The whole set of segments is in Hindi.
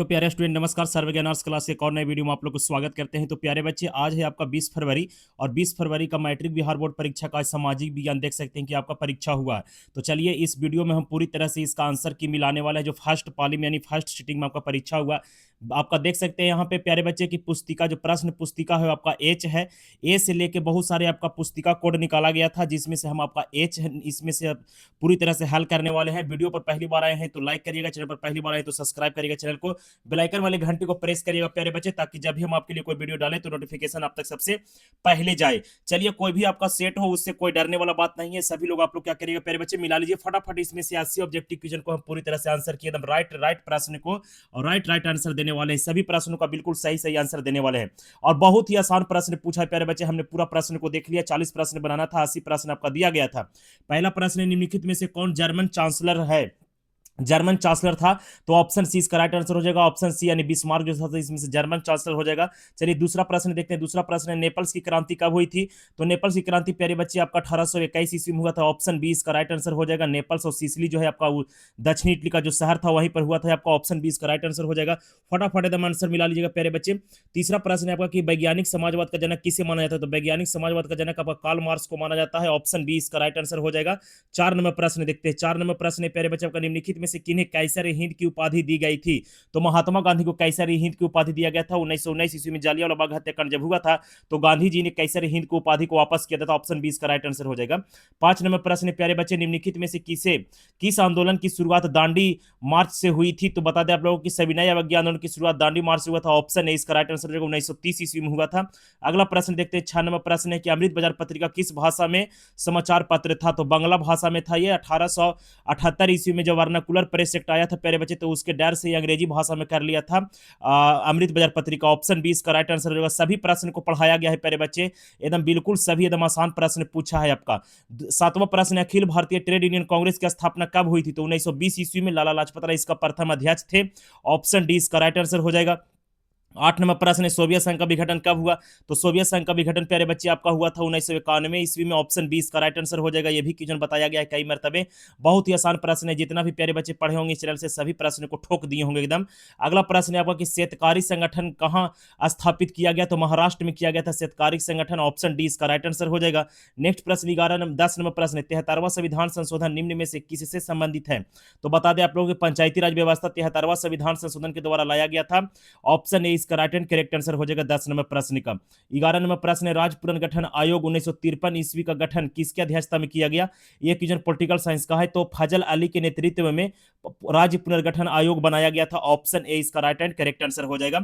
तो प्यारे स्टूडेंट, नमस्कार। सर्वज्ञान आर्ट्स क्लास के एक और नए वीडियो में आप लोग को स्वागत करते हैं। तो प्यारे बच्चे, आज है आपका 20 फरवरी और 20 फरवरी का मैट्रिक बिहार बोर्ड परीक्षा का सामाजिक विज्ञान देख सकते हैं कि आपका परीक्षा हुआ है। तो चलिए, इस वीडियो में हम पूरी तरह से इसका आंसर की मिलाने वाला है। जो फर्स्ट पाली यानी फर्स्ट सिटिंग में आपका परीक्षा हुआ, आपका देख सकते हैं यहाँ पे प्यारे बच्चे की पुस्तिका, जो प्रश्न पुस्तिका है आपका एच है। ए से लेके बहुत सारे आपका पुस्तिका कोड निकाला गया था, जिसमें से हम आपका एच है इसमें से पूरी तरह से हल करने वाले हैं। वीडियो पर पहली बार आए हैं तो लाइक करिएगा, चैनल पर पहली बार आए तो सब्सक्राइब करिएगा चैनल को, बेल आइकन वाले घंटे को प्रेस करिएगा प्यारे बच्चे, ताकि जब भी हम आपके लिए कोई वीडियो डालें तो नोटिफिकेशन आप तक सबसे पहले जाए। चलिए, कोई भी आपका सेट हो उससे कोई डरने वाला बात नहीं है। सभी लोग आप लोग क्या करिएगा प्यारे बच्चे, मिला लीजिए फटाफट। इसमें से 80 ऑब्जेक्टिव क्वेश्चन को हम पूरी तरह से आंसर किए, एकदम राइट राइट प्रश्न को और राइट राइट आंसर देने वाले हैं। सभी प्रश्नों का बिल्कुल सही सही आंसर देने वाले हैं और बहुत ही आसान प्रश्न पूछा है प्यारे बच्चे। हमने पूरा प्रश्न को देख लिया। 40 प्रश्न बनाना था, 80 प्रश्न आपका दिया गया था। पहला प्रश्न, निम्नलिखित में से कौन जर्मन चांसलर है? जर्मन चांसलर था, तो ऑप्शन सी इसका राइट आंसर हो जाएगा। ऑप्शन सी यानी बिस्मार्क जो था इसमें से जर्मन चांसलर हो जाएगा। चलिए, दूसरा प्रश्न देखते हैं। दूसरा प्रश्न है, नेपल्स की क्रांति कब हुई थी? तो नेपल्स की क्रांति प्यारे बच्चे आपका 1821 ईस्वी में हुआ था। ऑप्शन बी इसका राइट आंसर हो जाएगा। नेपल्स और सिसिली जो है आपका दक्षिणी इटली का जो शहर था वहीं पर हुआ था। आपका ऑप्शन बी इसका राइट आंसर हो जाएगा। फटाफट एकदम आंसर मिला लीजिएगा प्यारे बच्चे। तीसरा प्रश्न है आपका कि वैज्ञानिक समाजवाद का जनक किसे माना जाता है? तो वैज्ञानिक समाजवाद का जनक आपका कार्ल मार्क्स को माना जाता है। ऑप्शन बी इसका राइट आंसर हो जाएगा। 4 नंबर प्रश्न देखते हैं। 4 नंबर प्रश्न है प्यारे बच्चे आपका, निम्नलिखित में से किन्हें कैसर हिंद की उपाधि दी गई थी? तो महात्मा गांधी को कैसर हिंद की उपाधि दिया गया था। 1919 ईस्वी में जालियांवाला बाग हत्याकांड जब हुआ था तो गांधी जी ने कैसर हिंद की उपाधि को वापस किया था। ऑप्शन 20 का राइट आंसर हो जाएगा। 5 नंबर प्रश्न, प्यारे बच्चे, निम्नलिखित में से किस आंदोलन की शुरुआत दांडी मार्च से हुई थी? तो बता दें आप लोगों की, सविनय अवज्ञा आंदोलन की शुरुआत दांडी मार्च से हुआ था। ऑप्शन ए इसका राइट आंसर हो जाएगा। 1930 ईस्वी में हुआ था। अगला प्रश्न देखते हैं। 6 नंबर प्रश्न है कि अमृत बाजार पत्रिका किस भाषा में समाचार पत्र था? तो बांग्ला भाषा में था। ये 1878 ईस्वी में जब वर्नाकुलर प्रेस एक्ट आया था प्यारे बच्चे, तो उसके डर से अंग्रेजी भाषा में कर लिया था अमृत बाजार पत्रिका। ऑप्शन 20 का राइट आंसर होगा। सभी प्रश्न को पढ़ाया गया है प्यारे बच्चे, एकदम बिल्कुल सभी एकदम आसान प्रश्न पूछा है आपका। 7वां प्रश्न है, अखिल भारतीय ट्रेड यूनियन कांग्रेस की स्थापना कब हुई थी? तो 1920 ईस्वी में लाला लाजपत राय इसका प्रथम अध्यक्ष थे। ऑप्शन डी इसका राइट आंसर हो जाएगा। 8 नंबर प्रश्न है, सोवियत संघ का विघटन कब हुआ? तो सोवियत संघ का विघटन प्यारे बच्चे आपका हुआ था 1991 ईस्वी में। ऑप्शन 20 का राइट आंसर हो जाएगा। ये भी क्वेश्चन बताया गया है कई मरतबे। बहुत ही आसान प्रश्न है। जितना भी प्यारे बच्चे पढ़े होंगे इस चैनल से सभी प्रश्न को ठोक दिए होंगे एकदम। अगला प्रश्न है आपका कि शेतकारी संगठन कहां स्थापित किया गया? तो महाराष्ट्र में किया गया था शेतकारी संगठन। ऑप्शन डी इसका राइट आंसर हो जाएगा। नेक्स्ट प्रश्न 10 नंबर प्रश्न है, 73वां संविधान संशोधन निम्न में से किससे संबंधित है? तो बता दें आप लोगों की, पंचायती राज व्यवस्था 73वां संविधान संशोधन के द्वारा लाया गया था। ऑप्शन ए इसका राइट एंड करेक्ट आंसर हो जाएगा 10 नंबर प्रश्न का। 11 नंबर प्रश्न है, राज्य पुनर्गठन आयोग 1953 ईस्वी का गठन किसके अध्यक्षता में किया गया? यह क्वेश्चन पॉलिटिकल साइंस का है। तो फजल अली के नेतृत्व में राज्य पुनर्गठन आयोग बनाया गया था। ऑप्शन ए इसका राइट एंड करेक्ट आंसर हो जाएगा।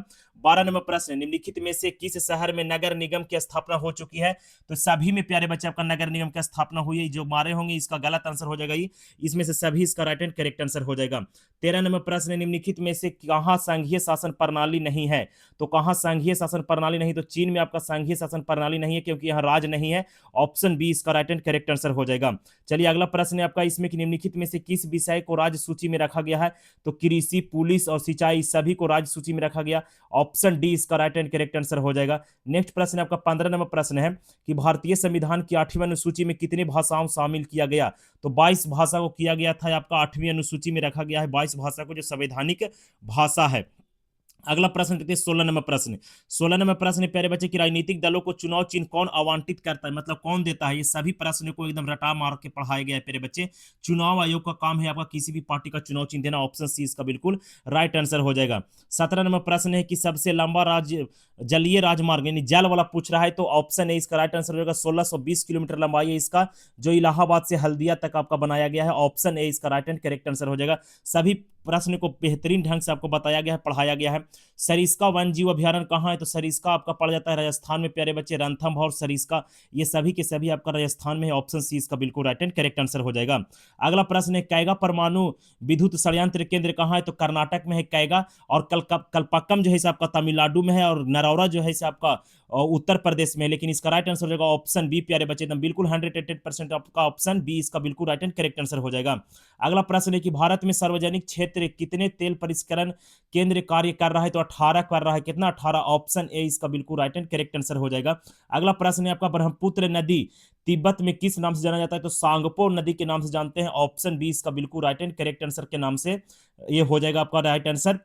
12 नंबर प्रश्न, निम्नलिखित में से किस शहर में नगर निगम की स्थापना हो चुकी है? तो सभी में प्यारे बच्चे आपका नगर निगम की स्थापना हुई है। जो मारे होंगे इसका गलत आंसर हो जाएगा। इसमें से सभी इसका राइट एंड करेक्ट आंसर हो जाएगा। 13 नंबर प्रश्न, निम्नलिखित में से कहां संघीय शासन प्रणाली नहीं है? तो कहां संघीय शासन प्रणाली नहीं? तो चीन में आपका संघीय शासन प्रणाली नहीं है, क्योंकि यहां राज नहीं है। ऑप्शन बी इसका राइट एंड करेक्ट आंसर हो जाएगा। चलिए, अगला प्रश्न है आपका, इसमें कि निम्नलिखित में से किस विषय को राज्य सूची में रखा गया है? तो कृषि, पुलिस और सिंचाई सभी को राज्य सूची में रखा गया। ऑप्शन डी इसका राइट एंड करेक्ट आंसर हो जाएगा। नेक्स्ट प्रश्न आपका 15 नंबर प्रश्न है कि भारतीय संविधान की 8वीं अनुसूची में कितनी भाषाओं शामिल किया गया? तो 22 भाषा को किया गया था। आपका 8वीं अनुसूची में रखा गया है 22 भाषा को, जो संवैधानिक भाषा है। अगला प्रश्न देखते हैं 16 नंबर प्रश्न। 16 नंबर प्रश्न प्यारे बच्चे कि राजनीतिक दलों को चुनाव चिन्ह कौन आवंटित करता है, मतलब कौन देता है? ये सभी प्रश्न को एकदम रटा मार के पढ़ाया गया है प्यारे बच्चे। चुनाव आयोग का काम है आपका किसी भी पार्टी का चुनाव चिन्ह देना। ऑप्शन सी इसका बिल्कुल राइट आंसर हो जाएगा। 17 नंबर प्रश्न है कि सबसे लंबा जलीय राजमार्ग यानी जल वाला पूछ रहा है, तो ऑप्शन है इसका राइट आंसर हो जाएगा। 1620 किलोमीटर लंबाई है इसका, जो इलाहाबाद से हल्दिया तक आपका बनाया गया है। ऑप्शन ए इसका राइट एंड करेक्ट आंसर हो जाएगा। सभी प्रश्न को बेहतरीन ढंग से आपको बताया गया है, पढ़ाया गया है। सरिस्का वन जीव अभ्यारण्य कहाँ है? तो सरिस्का आपका पड़ जाता है राजस्थान में प्यारे बच्चे। रणथंभ और सरिस्का ये सभी के सभी आपका राजस्थान में है। ऑप्शन सी इसका बिल्कुल राइट एंड करेक्ट आंसर हो जाएगा। अगला प्रश्न है, कैगा परमाणु विद्युत षड्यंत्र केंद्र कहाँ है? तो कर्नाटक में है कैगा। और कलपक्कम जो है आपका तमिलनाडु में है, और नरौरा जो है आपका उत्तर प्रदेश में। लेकिन इसका राइट आंसर हो जाएगा ऑप्शन बी प्यारे बच्चे, एकदम बिल्कुल 100% आपका ऑप्शन बी इसका बिल्कुल राइट एंड करेक्ट आंसर हो जाएगा। अगला प्रश्न है कि भारत में सार्वजनिक क्षेत्र कितने तेल परिष्करण केंद्र कार्य कर रहा है? तो 18 कर रहा है। कितना? 18। ऑप्शन ए इसका बिल्कुल राइट एंड करेक्ट आंसर हो जाएगा। अगला प्रश्न है आपका, ब्रह्मपुत्र नदी तिब्बत में किस नाम से जाना जाता है? तो सांगपो नदी के नाम से जानते हैं। ऑप्शन बी इसका बिल्कुल राइट एंड करेक्ट आंसर के नाम से ये हो जाएगा आपका राइट आंसर।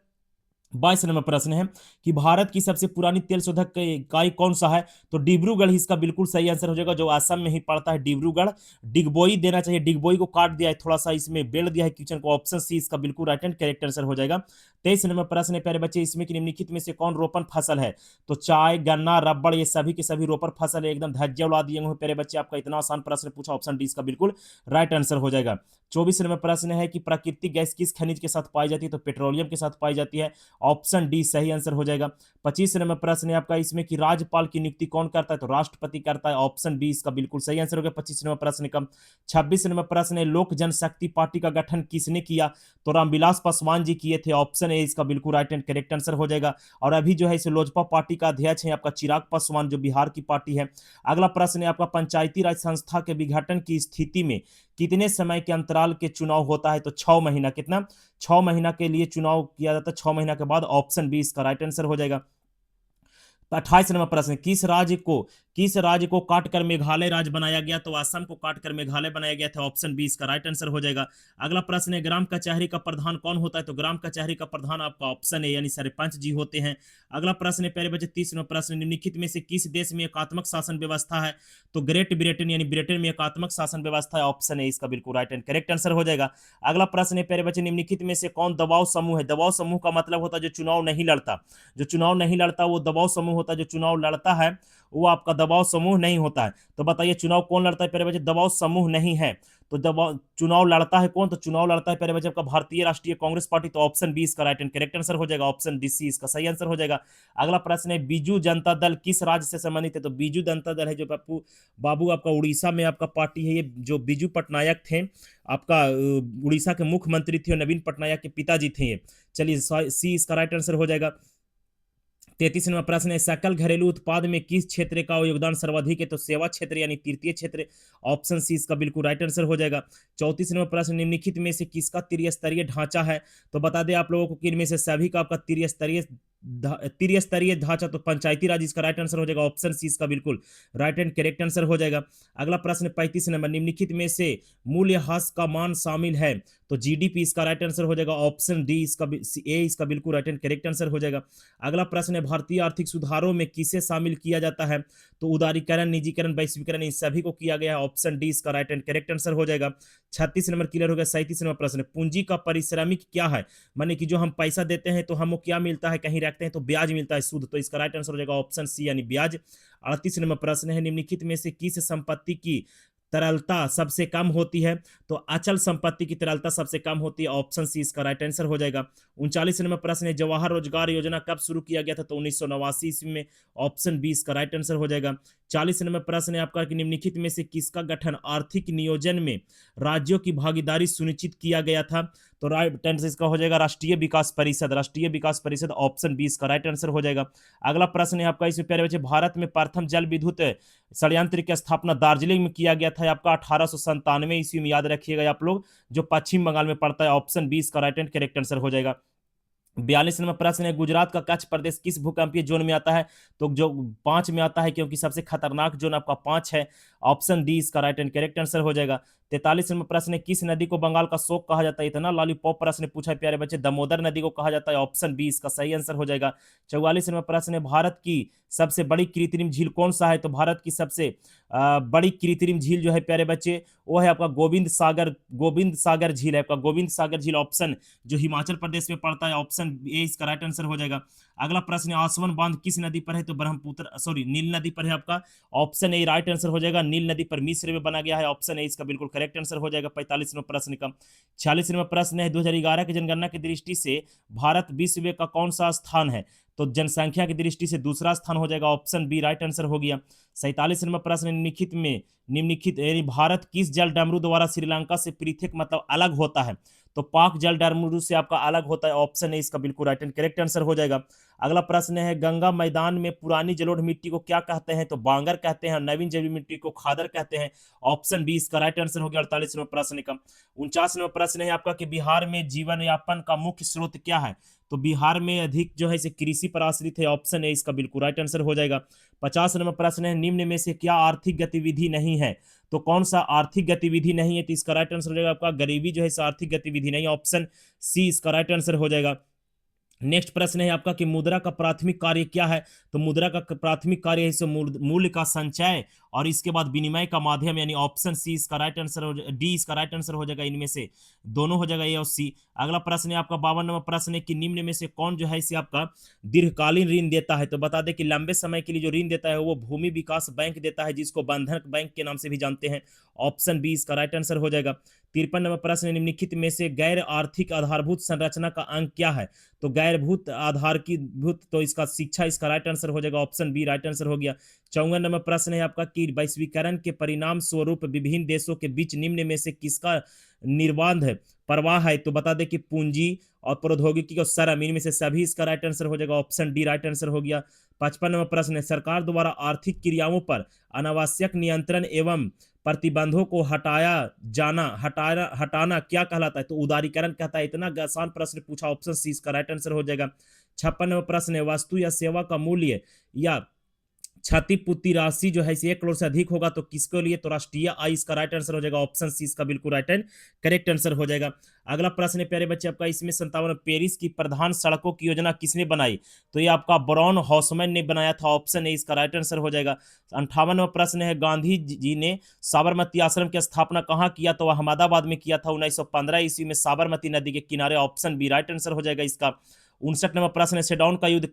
22 नंबर प्रश्न है कि भारत की सबसे पुरानी तेल शोधक इकाई कौन सा है? तो डिब्रूगढ़ ही इसका बिल्कुल सही आंसर हो जाएगा, जो असम में ही पड़ता है डिब्रूगढ़। डिगबोई देना चाहिए, डिगबोई को काट दिया है, थोड़ा सा इसमें बेल दिया है क्वेश्चन को, ऑप्शन सी इसका बिल्कुल राइट एंड करेक्ट आंसर हो जाएगा। 23 नंबर प्रश्न है प्यारे बच्चे, इसमें कि निम्नलिखित में से कौन रोपण फसल है? तो चाय, गन्ना, रबड़, ये सभी के सभी रोपण फसल है। एकदम धज्जियां उड़ा दिए हैं प्यारे बच्चे, आपका इतना आसान प्रश्न पूछा, ऑप्शन डी इसका बिल्कुल राइट आंसर हो जाएगा। 24 नंबर प्रश्न है कि प्राकृतिक गैस किस खनिज के साथ पाई जाती है? तो पेट्रोलियम के साथ पाई जाती है, ऑप्शन डी सही आंसर हो जाएगा। 25 नंबर प्रश्न है आपका इसमें कि राज्यपाल की नियुक्ति कौन करता है? तो राष्ट्रपति करता है, ऑप्शन बी इसका बिल्कुल सही आंसर हो गया 25 नंबर प्रश्न का। 26 नंबर प्रश्न है लोक जनशक्ति पार्टी का गठन किसने किया? तो रामविलास पासवान जी किए थे, ऑप्शन ए इसका बिल्कुल राइट एंड करेक्ट आंसर हो जाएगा। और अभी जो है इसे लोजपा पार्टी का अध्यक्ष है आपका चिराग पासवान, जो बिहार की पार्टी है। अगला प्रश्न है आपका पंचायती राज संस्था के विघटन की स्थिति में कितने समय के अंतराल के चुनाव होता है? तो 6 महीना, कितना? 6 महीना के लिए चुनाव किया जाता है, 6 महीना के बाद, ऑप्शन बी इसका राइट आंसर हो जाएगा। 28 नंबर प्रश्न, किस राज्य को काटकर मेघालय राज्य बनाया गया? तो असम को काटकर मेघालय बनाया गया था, ऑप्शन बी इसका राइट आंसर हो जाएगा। अगला प्रश्न है ग्राम कचहरी का प्रधान कौन होता है? तो ग्राम कचहरी का प्रधान आपका ऑप्शन है यानी सरपंच जी होते हैं। अगला प्रश्न है प्यारे बच्चे 30 नंबर प्रश्न, निम्नलिखित में से किस देश में एकात्मक शासन व्यवस्था है? तो ग्रेट ब्रिटेन यानी ब्रिटेन में एकात्मक शासन व्यवस्था है, ऑप्शन है इसका बिल्कुल राइट एंड करेक्ट आंसर हो जाएगा। अगला प्रश्न है प्यारे बच्चे, निम्नलिखित में से कौन दबाव समूह है? दबाव समूह का मतलब होता है जो चुनाव नहीं लड़ता, जो चुनाव नहीं लड़ता वो दबाव समूह होता है, जो चुनाव लड़ता है वो आपका दबाव समूह नहीं होता है। तो बताइए चुनाव कौन लड़ता है प्यारे बच्चे? दबाव समूह नहीं है। तो दबाव चुनाव लड़ता है कौन? तो चुनाव लड़ता है प्यारे बच्चे आपका भारतीय राष्ट्रीय कांग्रेस पार्टी, तो ऑप्शन बी इसका राइट एंड करेक्ट आंसर हो जाएगा, ऑप्शन डी सी इसका सही आंसर हो जाएगा। अगला प्रश्न है बीजू जनता दल किस राज्य से संबंधित है? तो बीजू जनता दल है जो बापू बाबू आपका उड़ीसा में आपका पार्टी है, ये जो बीजू पटनायक थे आपका उड़ीसा के मुख्यमंत्री थे, नवीन पटनायक के पिताजी थे ये। चलिए सी इसका राइट आंसर हो जाएगा। 33 नंबर प्रश्न है सकल घरेलू उत्पाद में किस क्षेत्र का योगदान सर्वाधिक है? तो सेवा क्षेत्र यानी तृतीय क्षेत्र, ऑप्शन सी इसका बिल्कुल राइट आंसर हो जाएगा। 34 नंबर प्रश्न, निम्नलिखित में से किसका त्रिस्तरीय ढांचा है? तो बता दें आप लोगों को कि इनमें से सभी का आपका त्रिस्तरीय ढांचा, तो पंचायती राज इसका राइट आंसर हो जाएगा, ऑप्शन सी इसका बिल्कुल राइट एंड करेक्ट आंसर हो जाएगा। अगला प्रश्न 35 नंबर, निम्नलिखित में से मूल्यह्रास का मान शामिल है? तो जीडीपी इसका राइट आंसर हो जाएगा, ऑप्शन डी इसका ए इसका बिल्कुल राइट एंड करेक्ट आंसर हो जाएगा। अगला प्रश्न है भारतीय आर्थिक सुधारों में किसे शामिल किया जाता है? तो उदारीकरण, निजीकरण, वैश्वीकरण, इन सभी को किया गया है, ऑप्शन डी इसका राइट एंड करेक्ट आंसर हो जाएगा। 36 नंबर क्लियर हो गया। 37 नंबर प्रश्न, पूंजी का पारिश्रमिक क्या है? माने कि जो हम पैसा देते हैं तो हमको क्या मिलता है, कहीं रखते हैं तो ब्याज मिलता है सूद, तो इसका राइट आंसर हो जाएगा ऑप्शन सी यानी ब्याज। 38 नंबर प्रश्न है निम्नलिखित में से किस संपत्ति की तरलता सबसे कम होती है? तो अचल संपत्ति की तरलता सबसे कम होती है, ऑप्शन सी इसका राइट आंसर हो जाएगा। 39 नंबर प्रश्न है जवाहर रोजगार योजना कब शुरू किया गया था? तो 1989 ईस्वी में, ऑप्शन बी इसका राइट आंसर हो जाएगा। 40 नंबर प्रश्न है आपका कि निम्नलिखित में से किसका गठन आर्थिक नियोजन में राज्यों की भागीदारी सुनिश्चित किया गया था? तो राइट आंसर इसका हो जाएगा राष्ट्रीय विकास परिषद, राष्ट्रीय विकास परिषद, ऑप्शन बी इसका राइट आंसर हो जाएगा। अगला प्रश्न है आपका इसमें प्यारे बच्चे, भारत में प्रथम जल विद्युत षड्यंत्र की स्थापना दार्जिलिंग में किया गया था आपका 1897 ईस्वी में, याद रखिएगा आप लोग, जो पश्चिम बंगाल में पड़ता है, ऑप्शन बी इसका राइट एंड करेक्ट आंसर हो जाएगा। 42 नंबर प्रश्न है गुजरात का कच्छ प्रदेश किस भूकंपीय जोन में आता है? तो जो 5 में आता है, क्योंकि सबसे खतरनाक जोन आपका 5 है, ऑप्शन डी इसका राइट एंड करेक्ट आंसर हो जाएगा। 43 नंबर प्रश्न है किस नदी को बंगाल का शोक कहा जाता है? इतना लॉलीपॉप प्रश्न पूछा है प्यारे बच्चे, दामोदर नदी को कहा जाता है, ऑप्शन बी इसका सही आंसर हो जाएगा। 44 नंबर प्रश्न है भारत की सबसे बड़ी कृत्रिम झील कौन सा है? तो भारत की सबसे बड़ी कृत्रिम झील जो है प्यारे बच्चे वो है आपका गोविंद सागर झील है आपका, गोविंद सागर झील, ऑप्शन जो हिमाचल प्रदेश में पड़ता है, ऑप्शन ए इसका राइट आंसर हो जाएगा। अगला प्रश्न है आसवन बांध किस नदी पर है? तो नील नदी पर है आपका, ऑप्शन ए राइट आंसर हो जाएगा। नील नदी पर मिस्र में बना गया है, ऑप्शन ए इसका बिल्कुल करेक्ट आंसर हो जाएगा 45 नंबर प्रश्न का। 46 नंबर प्रश्न है 2011 की जनगणना की दृष्टि से भारत विश्व में का कौन सा स्थान है? तो जनसंख्या की दृष्टि से दूसरा स्थान हो जाएगा, ऑप्शन बी राइट आंसर हो गया। 47 नंबर प्रश्न निम्नलिखित यानी भारत किस जल डमरू द्वारा श्रीलंका से पृथक मतलब अलग होता है? तो पाक जल डमरू से आपका अलग होता है, ऑप्शन ए इसका बिल्कुल राइट एंड करेक्ट आंसर हो जाएगा। अगला प्रश्न है गंगा मैदान में पुरानी जलोढ़ मिट्टी को क्या कहते हैं? तो बांगर कहते हैं, नवीन जलोढ़ मिट्टी को खादर कहते हैं, ऑप्शन बी इसका राइट आंसर हो गया 48 नंबर प्रश्न का। 49 नंबर प्रश्न है आपका कि बिहार में जीवन यापन का मुख्य स्रोत क्या है? तो बिहार में अधिक जो है इसे कृषि पर आश्रित है, ऑप्शन ए इसका बिल्कुल राइट आंसर हो जाएगा। 50 नंबर प्रश्न है निम्न में से क्या आर्थिक गतिविधि नहीं है? तो कौन सा आर्थिक गतिविधि नहीं है? तो इसका राइट आंसर हो जाएगा आपका गरीबी जो है आर्थिक गतिविधि नहीं, ऑप्शन सी इसका राइट आंसर हो जाएगा। नेक्स्ट प्रश्न है आपका कि मुद्रा का प्राथमिक कार्य क्या है। तो मुद्रा का प्राथमिक कार्य है इसे मूल्य का संचय और इसके बाद विनिमय का माध्यम, यानी ऑप्शन सी इसका राइट आंसर हो, डी इसका राइट आंसर हो जाएगा, इनमें से दोनों हो जाएगा, ए और सी। अगला प्रश्न है आपका 52 नंबर प्रश्न है कि निम्न में से कौन जो है इसे आपका दीर्घकालीन ऋण देता है। तो बता दें कि लंबे समय के लिए जो ऋण देता है वो भूमि विकास बैंक देता है, जिसको बंधन बैंक के नाम से भी जानते हैं। ऑप्शन बी इसका राइट आंसर हो जाएगा। 53 नंबर प्रश्न, निम्नलिखित में से गैर आर्थिक आधारभूत संरचना का अंग क्या है। तो गैरभूत आधार की भूत, तो इसका शिक्षा इसका राइट आंसर हो जाएगा, ऑप्शन बी राइट आंसर हो गया। 54 नंबर प्रश्न है आपका कि वैश्वीकरण के परिणाम स्वरूप विभिन्न देशों के बीच निम्न में से किसका निर्बाध प्रवाह है। तो बता दें कि पूंजी और प्रौद्योगिकी और श्रम, इनमें से सभी इसका राइट आंसर हो जाएगा, ऑप्शन डी राइट आंसर हो गया। 55 नंबर प्रश्न है सरकार द्वारा आर्थिक क्रियाओं पर अनावश्यक नियंत्रण एवं प्रतिबंधों को हटाना क्या कहलाता है। तो उदारीकरण कहता है। इतना आसान प्रश्न पूछा, ऑप्शन सी इसका राइट आंसर हो जाएगा। 56 नंबर प्रश्न है वस्तु या सेवा का मूल्य या क्षतिपूर्ति राशि जो है 1 करोड़ से अधिक होगा तो किसके लिए। तो राष्ट्रीय आय इसका राइट आंसर हो जाएगा, ऑप्शन सी इसका बिल्कुल राइट एंड करेक्ट आंसर हो जाएगा। अगला प्रश्न है प्यारे बच्चे आपका इसमें 57 पेरिस की प्रधान सड़कों की योजना किसने बनाई। तो ये आपका ब्राउन हाउसमैन ने बनाया था, ऑप्शन ए इसका राइट आंसर हो जाएगा। 58वां प्रश्न है गांधी जी ने साबरमती आश्रम की स्थापना कहाँ किया। तो अहमदाबाद में किया था 1915 ईस्वी में साबरमती नदी के किनारे, ऑप्शन बी राइट आंसर हो जाएगा इसका। 59 नंबर प्रश्न है सेडाउन का युद्ध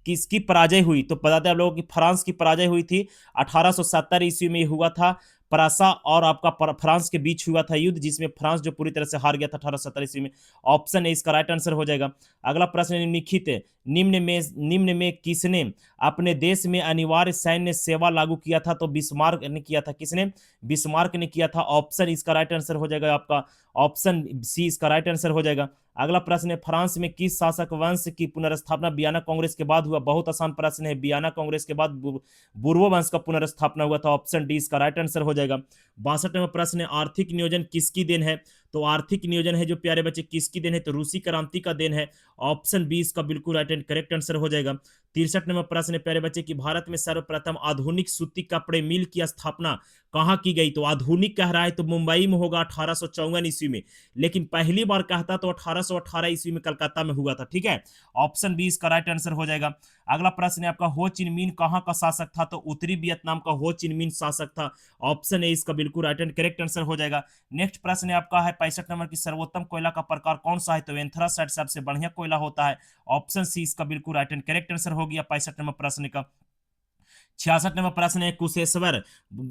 किसकी पराजय हुई। तो बताते हैं आप लोगों की फ्रांस की पराजय हुई थी, 1870 ईस्वी में हुआ था। परासा और आपका फ्रांस के बीच हुआ था युद्ध, जिसमें फ्रांस जो पूरी तरह से हार गया था 1870 ईस्वी में, ऑप्शन ए इसका राइट आंसर हो जाएगा। अगला प्रश्न निम्नलिखित निम्न में किसने अपने देश में अनिवार्य सैन्य सेवा लागू किया था। तो बिस्मार्क ने किया था, किसने, बिस्मार्क ने किया था, ऑप्शन इसका राइट आंसर हो जाएगा आपका, ऑप्शन सी इसका राइट आंसर हो जाएगा। अगला प्रश्न है फ्रांस में किस शासक वंश की पुनर्स्थापना वियना कांग्रेस के बाद हुआ। बहुत आसान प्रश्न है, वियना कांग्रेस के बाद बुर्बो वंश का पुनर्स्थापना हुआ था, ऑप्शन डी इसका राइट आंसर हो जाएगा। 62 नंबर प्रश्न है आर्थिक नियोजन किसकी देन है। तो आर्थिक नियोजन है जो प्यारे बच्चे किसकी देन है। तो रूसी क्रांति का देन है, ऑप्शन बी इसका बिल्कुल राइट एंड करेक्ट आंसर हो जाएगा। 63 नंबर प्रश्न है प्यारे बच्चे कि भारत में सर्वप्रथम आधुनिक सूती कपड़े मिल की स्थापना कहाँ की गई। तो आधुनिक कह रहा है तो मुंबई में होगा 1854 ईस्वी में, लेकिन पहली बार कहता तो 1818 ईस्वी में कलकत्ता में हुआ था, ठीक है, ऑप्शन बी इसका राइट आंसर हो जाएगा। अगला प्रश्न है आपका हो चिन मिन कहाँ का शासक था। तो उत्तरी वियतनाम का हो चिन मिन शासक था, ऑप्शन ए इसका बिल्कुल राइट एंड करेक्ट आंसर हो जाएगा। नेक्स्ट प्रश्न है आपका है 65 नंबर की सर्वोत्तम कोयला का प्रकार कौन सा है। तो एंथ्रासाइट सबसे बढ़िया कोयला होता है, ऑप्शन सी इसका बिल्कुल राइट एंड करेक्ट आंसर हो गया 65 नंबर प्रश्न का। 66 नंबर प्रश्न है कुशेश्वर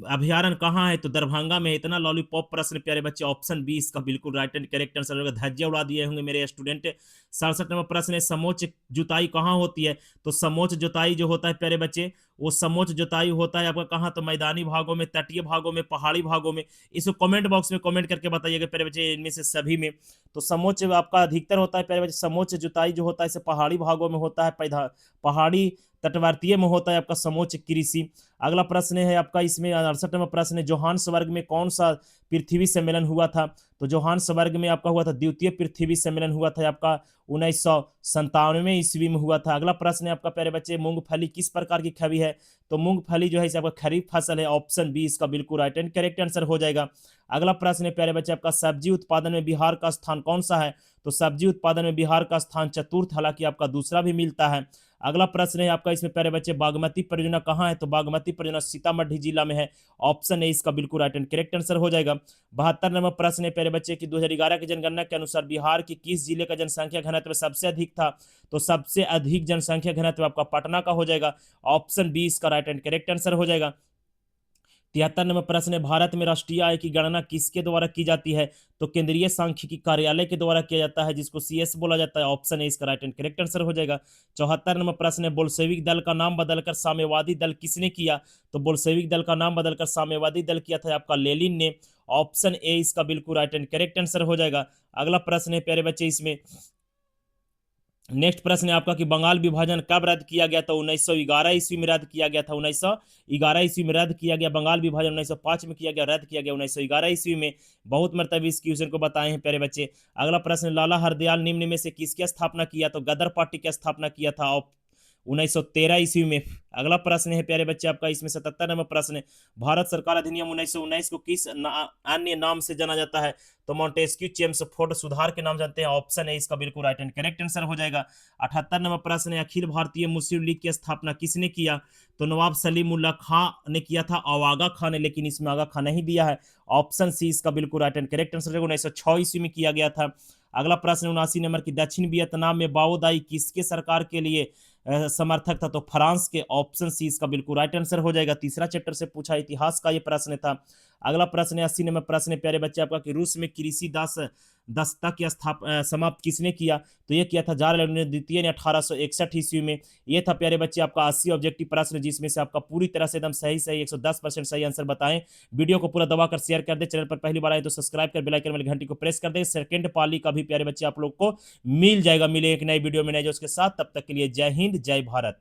अभ्यारण्य कहाँ है। तो दरभंगा में। इतना लॉलीपॉप प्रश्न प्यारे बच्चे, ऑप्शन बी इसका बिल्कुल राइट एंड करेक्ट आंसर होगा। धज्जियां उड़ा दिए होंगे मेरे स्टूडेंट। 67 नंबर प्रश्न है समोच्च जुताई कहाँ होती है। तो समोच्च जुताई जो होता है प्यारे बच्चे, वो समोच्च जुताई होता है आपका कहाँ। तो मैदानी भागों में, तटीय भागों में, पहाड़ी भागों में। इसको कमेंट बॉक्स में कमेंट करके बताइएगा प्यारे बच्चे, इनमें से सभी में। तो समोच्च आपका अधिकतर होता है प्यारे बच्चे, समोच्च जुताई जो होता है इसे पहाड़ी भागों में होता है, पहाड़ी तटवर्तीय में होता है आपका समोच्च कृषि। अगला प्रश्न है आपका इसमें 68 नंबर प्रश्न है जोहान्सबर्ग में कौन सा पृथ्वी सम्मेलन हुआ था। तो जोहान्सबर्ग में आपका हुआ था द्वितीय पृथ्वी सम्मेलन हुआ था आपका 1997 ईस्वी में हुआ था। अगला प्रश्न है आपका प्यारे बच्चे मूंगफली किस प्रकार की खबी है। तो मूंगफली जो है इसे आपका खरीफ फसल है, ऑप्शन बी इसका बिल्कुल राइट एंड करेक्ट आंसर हो जाएगा। अगला प्रश्न है प्यारे बच्चे आपका सब्जी उत्पादन में बिहार का स्थान कौन सा है। तो सब्जी उत्पादन में बिहार का स्थान चतुर्थ, हालांकि आपका दूसरा भी मिलता है। अगला प्रश्न है आपका इसमें प्यारे बच्चे बागमती परियोजना कहाँ है। तो बागमती परियोजना सीतामढ़ी जिला में है, ऑप्शन ए इसका बिल्कुल राइट एंड करेक्ट आंसर हो जाएगा। 72 नंबर प्रश्न है प्यारे बच्चे की 2011 की जनगणना के अनुसार बिहार की किस जिले का जनसंख्या घनत्व सबसे अधिक था। तो सबसे अधिक जनसंख्या घनत्व आपका पटना का हो जाएगा, ऑप्शन बी इसका राइट एंड करेक्ट आंसर हो जाएगा। 73 नंबर प्रश्न है भारत में राष्ट्रीय आय की गणना किसके द्वारा की जाती है। तो केंद्रीय सांख्यिकी कार्यालय के द्वारा किया जाता है, जिसको सीएस बोला जाता है, ऑप्शन ए इसका राइट एंड करेक्ट आंसर हो जाएगा। 74 नंबर प्रश्न है बोल्शेविक दल का नाम बदलकर साम्यवादी दल किसने किया। तो बोल्शेविक दल का नाम बदलकर साम्यवादी दल किया था आपका लेनिन ने, ऑप्शन ए इसका बिल्कुल राइट एंड करेक्ट आंसर हो जाएगा। अगला प्रश्न है प्यारे बच्चे इसमें नेक्स्ट प्रश्न है आपका कि बंगाल विभाजन कब रद्द किया गया। तो 1911 ईस्वी में रद्द किया गया था, 1911 ईस्वी में रद्द किया गया। बंगाल विभाजन 1905 में किया गया, रद्द किया गया 1911 ईस्वी में। बहुत मरतबा इस क्वेश्चन को बताए हैं प्यारे बच्चे। अगला प्रश्न लाला हरदयाल निम्न में से किसकी स्थापना किया। तो गदर पार्टी की स्थापना किया था, 1913 ईस्वी में। अगला प्रश्न है प्यारे बच्चे आपका इसमें 77 नंबर प्रश्न है, भारत सरकार अधिनियम 1919 को किस अन्य नाम से जाना जाता है? तो मॉन्टेस्क्यू चेम्सफोर्ड सुधार के नाम जानते हैं। ऑप्शन है इसका बिल्कुल राइट एंड करेक्ट आंसर हो जाएगा। 78 नंबर प्रश्न है, अखिल भारतीय मुस्लिम लीग की स्थापना किसने किया? तो नवाब सलीमुल्लाह खां ने किया था, और आगा खां ने, लेकिन इसमें आगा खां नहीं दिया है। ऑप्शन सी इसका बिल्कुल राइट एंड करेक्ट आंसर है, 1906 ईस्वी में किया गया था। अगला प्रश्न 79 नंबर की, दक्षिण वियतनाम में बाओ दाई किसके सरकार के लिए समर्थक था? तो फ्रांस के। ऑप्शन सी इसका बिल्कुल राइट आंसर हो जाएगा। तीसरा चैप्टर से पूछा इतिहास का ये प्रश्न था। अगला प्रश्न है 80 नंबर प्रश्न है प्यारे बच्चे आपका, कि रूस में कृषि दास दस्ता की समाप्त किसने किया? तो ये किया था जार द्वितीय ने 1861 ईस्वी में। ये था प्यारे बच्चे आपका 80 ऑब्जेक्टिव प्रश्न, जिसमें से आपका पूरी तरह से एकदम सही 110% सही आंसर बताएं। वीडियो को पूरा दबा कर शेयर कर दे, चैनल पर पहली बार आए तो सब्सक्राइब कर बेल आइकन वाली घंटी को प्रेस कर दे। सेकंड पाली का भी प्यारे बच्चे आप लोग को मिल जाएगा, मिले एक नई वीडियो में नए जो उसके साथ। तब तक के लिए जय हिंद जय भारत।